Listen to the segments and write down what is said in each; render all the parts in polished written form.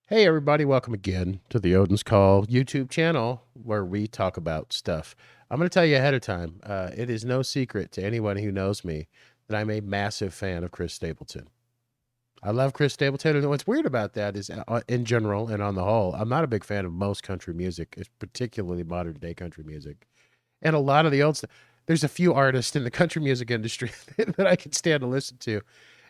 Hey, everybody, welcome again to the Odin's Call YouTube channel where we talk about stuff. I'm going to tell you ahead of time, it is no secret to anyone who knows me that I'm a massive fan of Chris Stapleton. I love Chris Stapleton, and what's weird about that is, in general and on the whole, I'm not a big fan of most country music, particularly modern day country music. And a lot of the old stuff, there's a few artists in the country music industry that I can stand to listen to.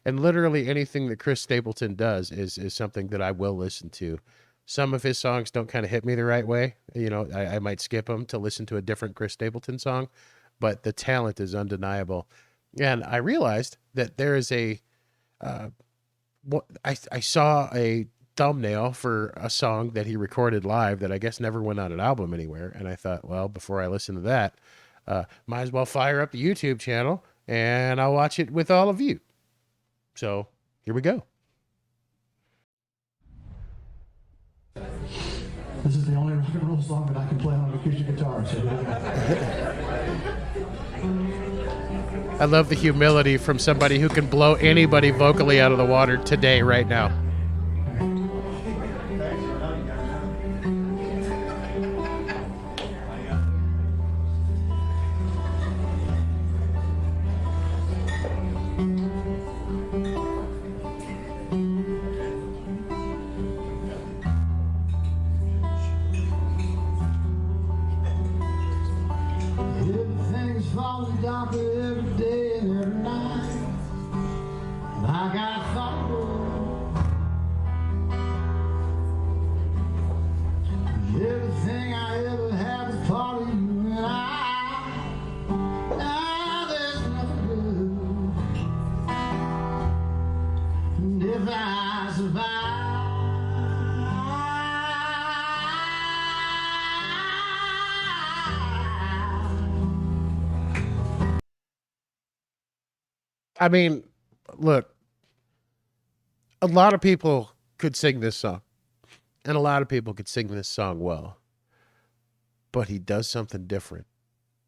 And literally anything that Chris Stapleton does is something that I will listen to. Some of his songs don't kind of hit me the right way. You know, I might skip them to listen to a different Chris Stapleton song, but the talent is undeniable. And I realized that there is I saw a thumbnail for a song that he recorded live that I guess never went on an album anywhere. And I thought, well, before I listen to that, might as well fire up the YouTube channel and I'll watch it with all of you. So here we go. This is the only rock and roll song that I can play on an acoustic guitar. So I love the humility from somebody who can blow anybody vocally out of the water today, right now. everything's falling darker every day and every night. Like I thought it would. Everything I ever had was part of you and I. Now there's nothing good. And if I survive, I mean, look, a lot of people could sing this song, and a lot of people could sing this song well, but he does something different.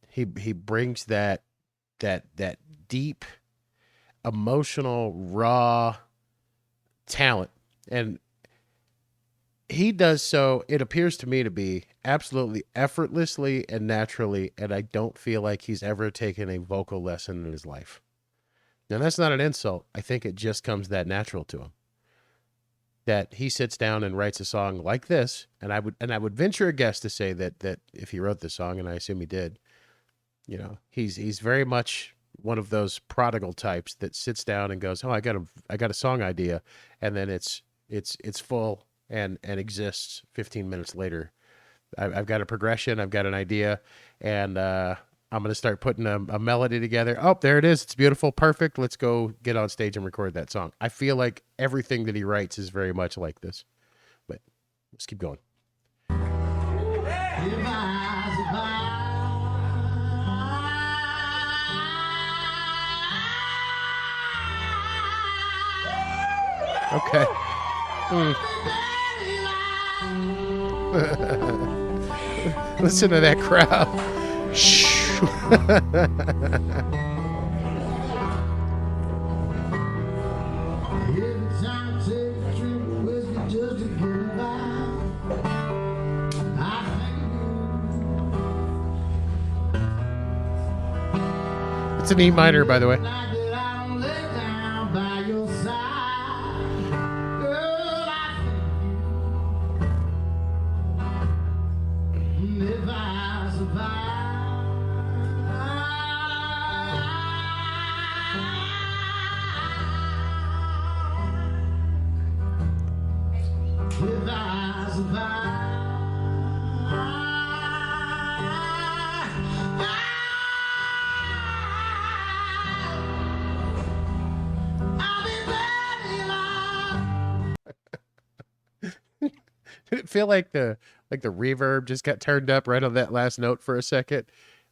He brings that deep, emotional, raw talent, and he does so, it appears to me, to be absolutely effortlessly and naturally, and I don't feel like he's ever taken a vocal lesson in his life. Now, that's not an insult. I think it just comes that natural to him. That he sits down and writes a song like this, and I would venture a guess to say that if he wrote this song, and I assume he did, you know, he's very much one of those prodigal types that sits down and goes, "Oh, I got a song idea," and then it's full and exists 15 minutes later. I've got a progression, I've got an idea, and I'm going to start putting a melody together. Oh, there it is. It's beautiful. Perfect. Let's go get on stage and record that song. I feel like everything that he writes is very much like this. But let's keep going. if I survive. Okay. Listen to that crowd. Shh. It's an E minor, by the way. Did it feel like the reverb just got turned up right on that last note for a second?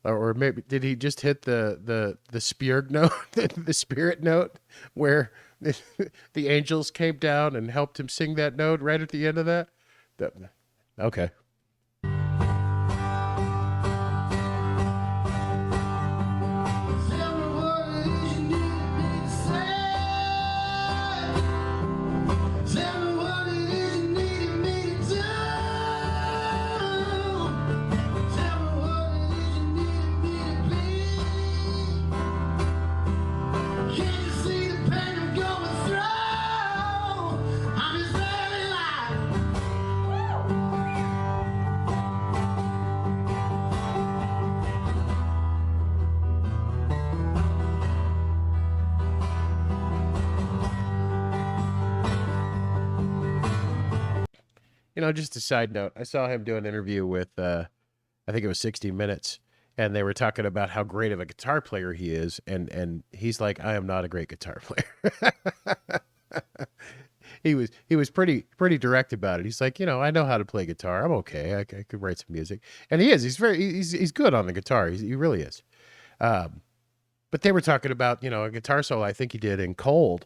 Or maybe did he just hit the spirit note, the spirit note, where the angels came down and helped him sing that note right at the end of that? Okay. Tell me what it is you need just a side note, I saw him do an interview with, I think it was 60 Minutes, and they were talking about how great of a guitar player he is, and he's like, I am not a great guitar player. He was pretty direct about it. He's like, I know how to play guitar. I'm okay. I could write some music, and he is. He's good on the guitar. He really is. But they were talking about a guitar solo I think he did in Cold,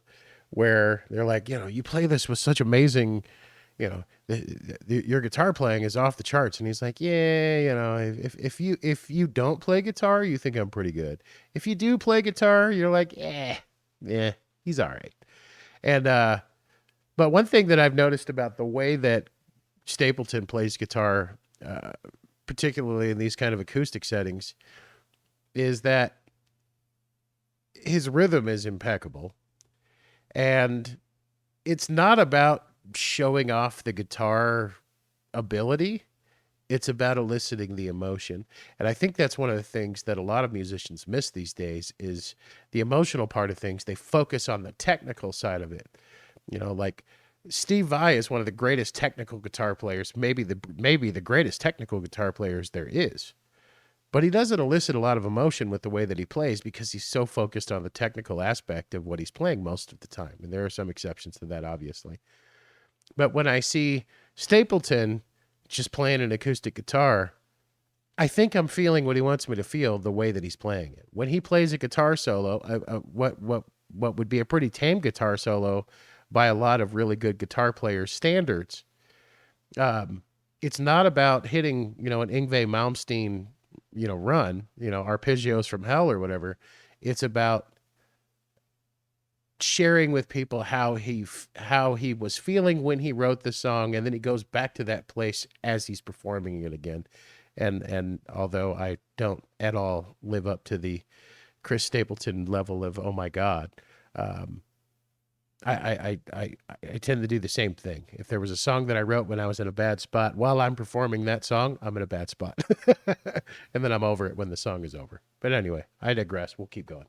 where they're like, you play this with such amazing, your guitar playing is off the charts, and he's like, yeah, if you don't play guitar, you think I'm pretty good. If you do play guitar, you're like, yeah, he's all right. And but one thing that I've noticed about the way that Stapleton plays guitar, particularly in these kind of acoustic settings, is that his rhythm is impeccable. And it's not about showing off the guitar ability. It's about eliciting the emotion. And I think that's one of the things that a lot of musicians miss these days is the emotional part of things. They focus on the technical side of it. Like Steve Vai is one of the greatest technical guitar players, maybe the greatest technical guitar players there is. But he doesn't elicit a lot of emotion with the way that he plays because he's so focused on the technical aspect of what he's playing most of the time. And there are some exceptions to that, obviously. But when I see Stapleton just playing an acoustic guitar, I think I'm feeling what he wants me to feel the way that he's playing it. When he plays a guitar solo, what would be a pretty tame guitar solo by a lot of really good guitar players' standards, it's not about hitting, an Yngwie Malmsteen, run, arpeggios from hell or whatever. It's about sharing with people how he was feeling when he wrote the song, and then he goes back to that place as he's performing it again. And although I don't at all live up to the Chris Stapleton level of, oh my God, I tend to do the same thing. If there was a song that I wrote when I was in a bad spot, while I'm performing that song, I'm in a bad spot. And then I'm over it when the song is over. But anyway, I digress. We'll keep going.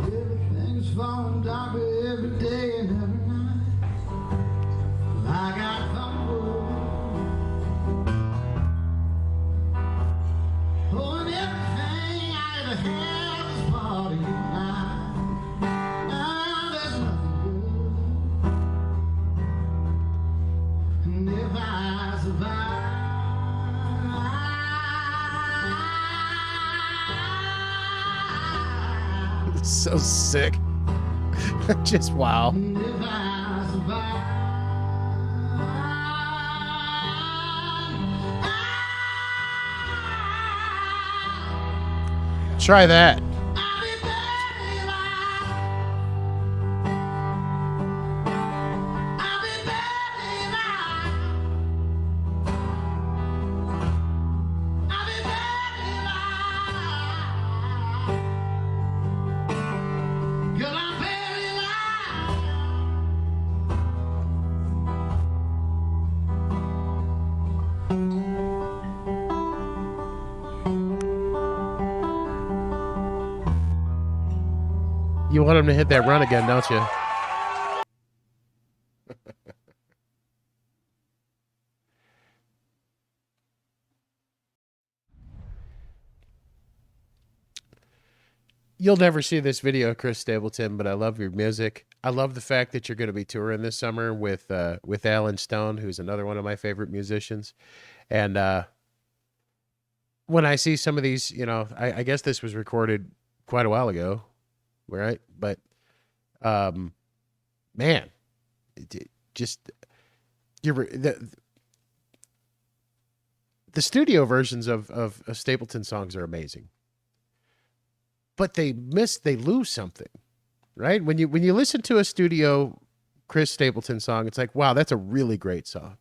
Everything's falling down every day and every night. Like I thought it would. Oh, and everything I ever had was part of you now. Now there's nothing good. And if I survive, So sick. Just wow. and if I survive, Try that. I'll be buried alive. I'll be buried alive. I'll be buried alive. 'Cause I'm buried alive. You want him to hit that run again, don't you? You'll never see this video, Chris Stapleton, but I love your music. I love the fact that you're going to be touring this summer with Alan Stone, who's another one of my favorite musicians. And when I see some of these, I guess this was recorded quite a while ago, right? But man, just the studio versions of Stapleton songs are amazing, but they lose something, right? When you listen to a studio Chris Stapleton song, it's like, wow, that's a really great song.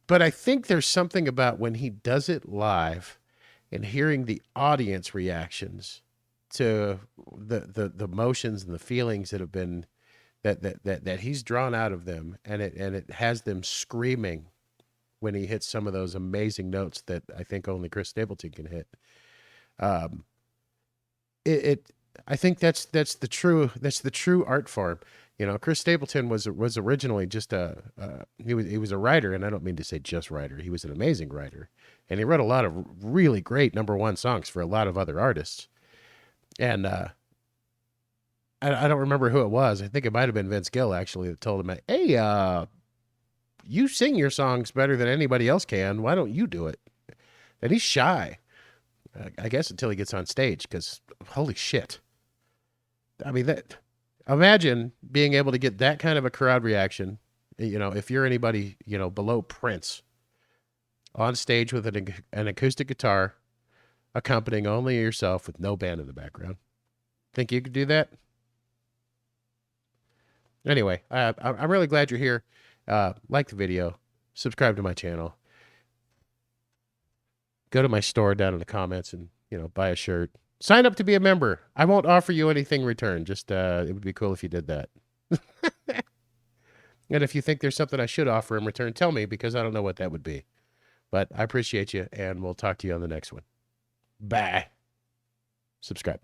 But I think there's something about when he does it live and hearing the audience reactions to the emotions and the feelings that have been that he's drawn out of them, and it has them screaming when he hits some of those amazing notes that I think only Chris Stapleton can hit. I think that's the true art form. You know, Chris Stapleton was originally just he was a writer, and I don't mean to say just writer. He was an amazing writer, and he wrote a lot of really great #1 songs for a lot of other artists. And I don't remember who it was. I think it might have been Vince Gill actually that told him, "Hey, you sing your songs better than anybody else can. Why don't you do it?" And he's shy, I guess, until he gets on stage, because holy shit. I mean, that imagine being able to get that kind of a crowd reaction. You know, if you're anybody, you know, below Prince, on stage with an acoustic guitar, accompanying only yourself with no band in the background. Think you could do that? Anyway, I'm really glad you're here. Like the video, subscribe to my channel, go to my store down in the comments and, you know, buy a shirt. Sign up to be a member. I won't offer you anything in return. Just, it would be cool if you did that. And if you think there's something I should offer in return, tell me, because I don't know what that would be. But I appreciate you, and we'll talk to you on the next one. Bye. Subscribe.